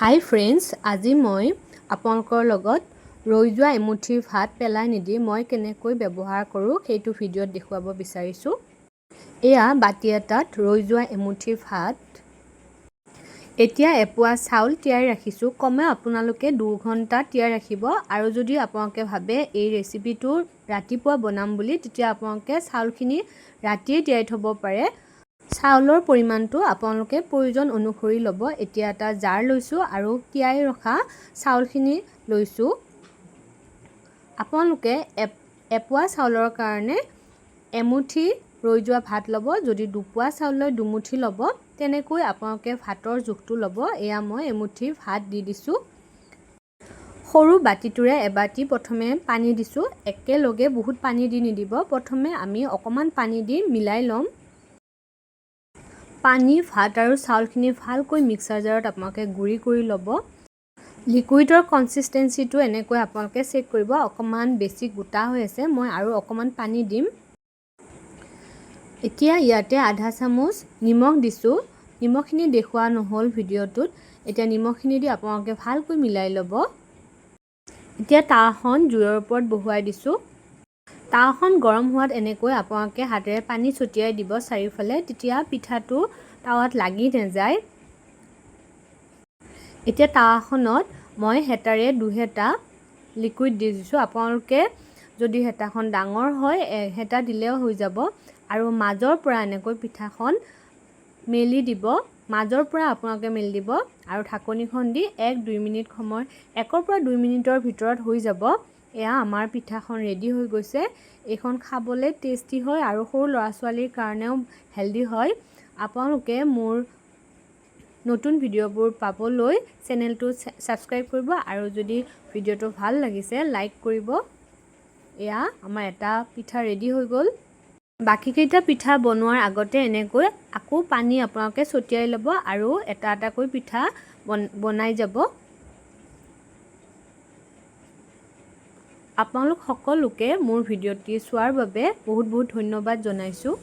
হাই friends, আজি মই আপোনালোকৰ লগত ৰৈ যোৱা এমুঠি ভাত পেলাই নিদি মই কেনেকৈ ব্যৱহাৰ কৰোঁ সেইটো ভিডিঅ'ত দেখুৱাব বিচাৰিছোঁ। এয়া বাতি এটাত ৰৈ যোৱা এমুঠি ভাত। এতিয়া এপোৱা চাউল তিয়াই ৰাখিছোঁ। কমেও আপোনালোকে 2 ঘণ্টা তিয়াই ৰাখিব। আৰু যদি আপোনালোকে ভাবে এই ৰেচিপিটো ৰাতিপুৱা বনাম বুলি, তেতিয়া আপোনালোকে চাউলখিনি ৰাতিয়ে তিয়াই থ'ব পাৰে। চাউলৰ পৰিমাণটো আপোনালোকে প্ৰয়োজন অনুসৰি ল'ব। এতিয়া এটা জাৰ লৈছোঁ আৰু তিয়াই ৰখা চাউলখিনি লৈছোঁ। আপোনালোকে এপোৱা চাউলৰ কাৰণে এমুঠি ৰৈ যোৱা ভাত ল'ব। যদি 2 পোৱা চাউল লৈ 2 মুঠি ল'ব। তেনেকৈ আপোনালোকে ভাতৰ জোখটো ল'ব। এয়া মই এমুঠি ভাত দি দিছোঁ। সৰু বাতিটোৰে এবাতি প্ৰথমে পানী দিছোঁ। একেলগে বহুত পানী দি নিদিব। প্ৰথমে আমি অকণমান পানী দি মিলাই ল'ম। পানী, ভাত আৰু চাউলখিনি ভালকৈ মিক্সাৰ জাৰত আপোনালোকে গুড়ি কৰি ল'ব। লিকুইডৰ কনচিষ্টেঞ্চিটো এনেকৈ আপোনালোকে চেক কৰিব। অকণমান বেছি গোটা হৈ আছে, মই আৰু অকণমান পানী দিম। এতিয়া ইয়াতে আধা চামুচ নিমখ দিছোঁ। নিমখখিনি দেখুওৱা নহ'ল ভিডিঅ'টোত। এতিয়া নিমখখিনি দি আপোনালোকে ভালকৈ মিলাই ল'ব। এতিয়া তাৱাখন জুইৰ ওপৰত বহুৱাই দিছোঁ। তাৱাখন গৰম হোৱাত এনেকৈ আপোনালোকে হাতেৰে পানী ছটিয়াই দিব চাৰিওফালে, তেতিয়া পিঠাটো তাৱাত লাগি নাযায়। এতিয়া তাৱাখনত মই হেতাৰে 2 হেতা লিকুইড দি দিছোঁ। আপোনালোকে যদি হেতাখন ডাঙৰ হয়, হেতা দিলেও হৈ যাব। আৰু মাজৰ পৰা এনেকৈ পিঠাখন মেলি দিব। মাজৰ পৰা আপোনালোকে মেলি দিব আৰু ঢাকনিখন দি 1-2 মিনিট সময়, 1 পৰা 2 মিনিটৰ ভিতৰত হৈ যাব। এয়া আমাৰ পিঠাখন ৰেডি হৈ গৈছে। এইখন খাবলৈ টেষ্টি হয় আৰু সৰু ল'ৰা-ছোৱালীৰ কাৰণেও হেল্ডি হয়। আপোনালোকে মোৰ নতুন ভিডিঅ'বোৰ পাবলৈ চেনেলটো ছাবস্ক্ৰাইব কৰিব আৰু যদি ভিডিঅ'টো ভাল লাগিছে লাইক কৰিব। এয়া আমাৰ এটা পিঠা ৰেডি হৈ গ'ল। বাকীকেইটা পিঠা বনোৱাৰ আগতে এনেকৈ আকৌ পানী আপোনালোকে ছটিয়াই ল'ব আৰু এটা এটাকৈ পিঠা বনাই যাব। আপোনালোক সকলোকে মোৰ ভিডিঅ'টি চোৱাৰ বাবে বহুত বহুত ধন্যবাদ জনাইছোঁ।